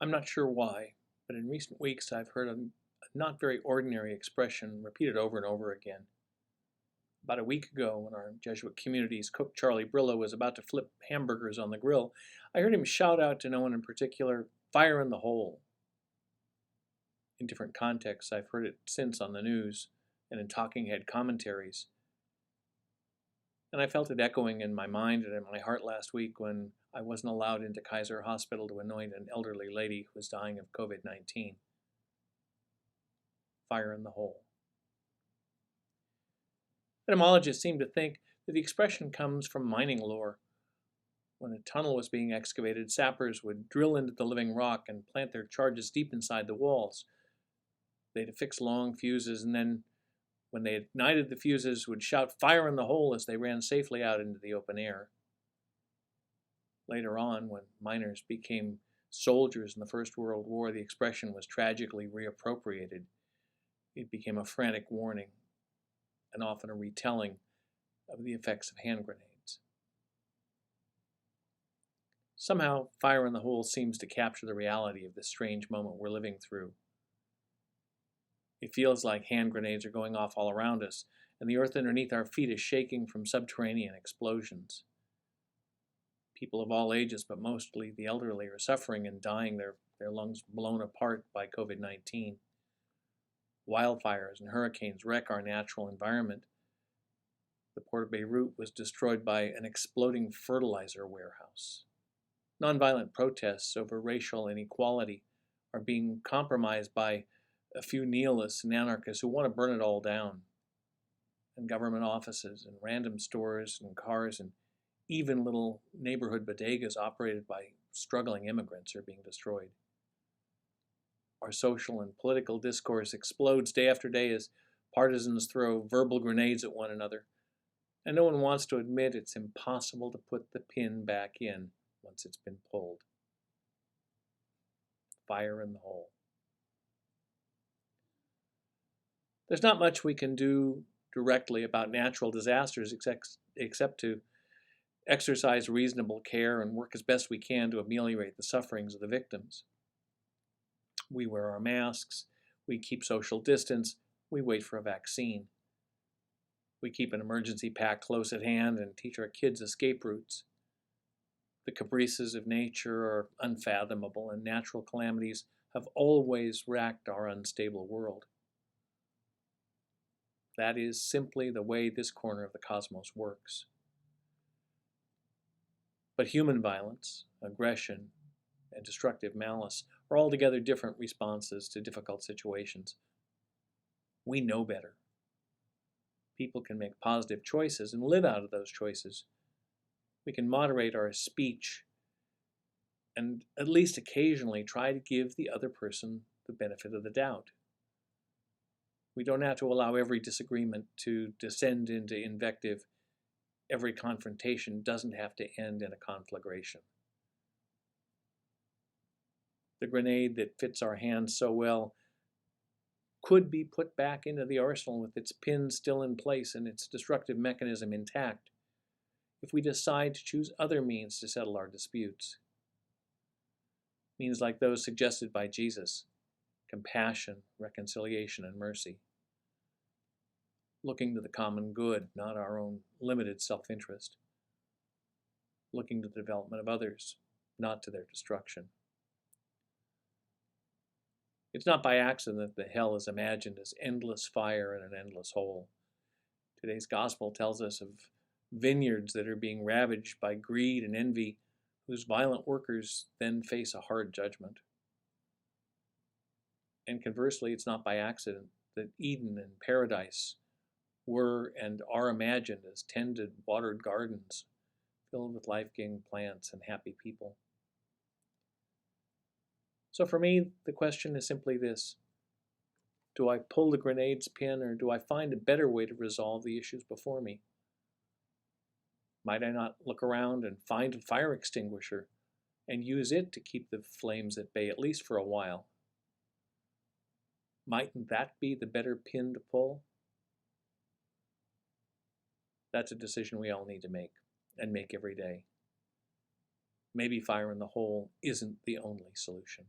I'm not sure why, but in recent weeks I've heard a not very ordinary expression repeated over and over again. About a week ago, when our Jesuit community's cook Charlie Brillo was about to flip hamburgers on the grill, I heard him shout out to no one in particular, "Fire in the hole." In different contexts, I've heard it since on the news and in talking head commentaries. And I felt it echoing in my mind and in my heart last week when I wasn't allowed into Kaiser Hospital to anoint an elderly lady who was dying of COVID-19. Fire in the hole. Etymologists seem to think that the expression comes from mining lore. When a tunnel was being excavated, sappers would drill into the living rock and plant their charges deep inside the walls. They'd affix long fuses, and then, when they ignited the fuses, would shout "fire in the hole" as they ran safely out into the open air. Later on, when miners became soldiers in the First World War, the expression was tragically reappropriated. It became a frantic warning, and often a retelling of the effects of hand grenades. Somehow, "fire in the hole" seems to capture the reality of this strange moment we're living through. It feels like hand grenades are going off all around us, and the earth underneath our feet is shaking from subterranean explosions. People of all ages, but mostly the elderly, are suffering and dying, their lungs blown apart by COVID-19. Wildfires and hurricanes wreck our natural environment. The port of Beirut was destroyed by an exploding fertilizer warehouse. Nonviolent protests over racial inequality are being compromised by a few nihilists and anarchists who want to burn it all down. And government offices and random stores and cars and even little neighborhood bodegas operated by struggling immigrants are being destroyed. Our social and political discourse explodes day after day as partisans throw verbal grenades at one another, and no one wants to admit it's impossible to put the pin back in once it's been pulled. Fire in the hole. There's not much we can do directly about natural disasters except to exercise reasonable care and work as best we can to ameliorate the sufferings of the victims. We wear our masks, we keep social distance, we wait for a vaccine. We keep an emergency pack close at hand and teach our kids escape routes. The caprices of nature are unfathomable, and natural calamities have always racked our unstable world. That is simply the way this corner of the cosmos works. But human violence, aggression, and destructive malice are altogether different responses to difficult situations. We know better. People can make positive choices and live out of those choices. We can moderate our speech and at least occasionally try to give the other person the benefit of the doubt. We don't have to allow every disagreement to descend into invective. Every confrontation doesn't have to end in a conflagration. The grenade that fits our hands so well could be put back into the arsenal with its pin still in place and its destructive mechanism intact if we decide to choose other means to settle our disputes. Means like those suggested by Jesus: compassion, reconciliation, and mercy. Looking to the common good, not our own limited self-interest. Looking to the development of others, not to their destruction. It's not by accident that hell is imagined as endless fire in an endless hole. Today's gospel tells us of vineyards that are being ravaged by greed and envy, whose violent workers then face a hard judgment. And conversely, it's not by accident that Eden and paradise were and are imagined as tended, watered gardens filled with life-giving plants and happy people. So for me, the question is simply this: do I pull the grenade's pin, or do I find a better way to resolve the issues before me? Might I not look around and find a fire extinguisher and use it to keep the flames at bay, at least for a while? Mightn't that be the better pin to pull? That's a decision we all need to make, and make every day. Maybe fire in the hole isn't the only solution.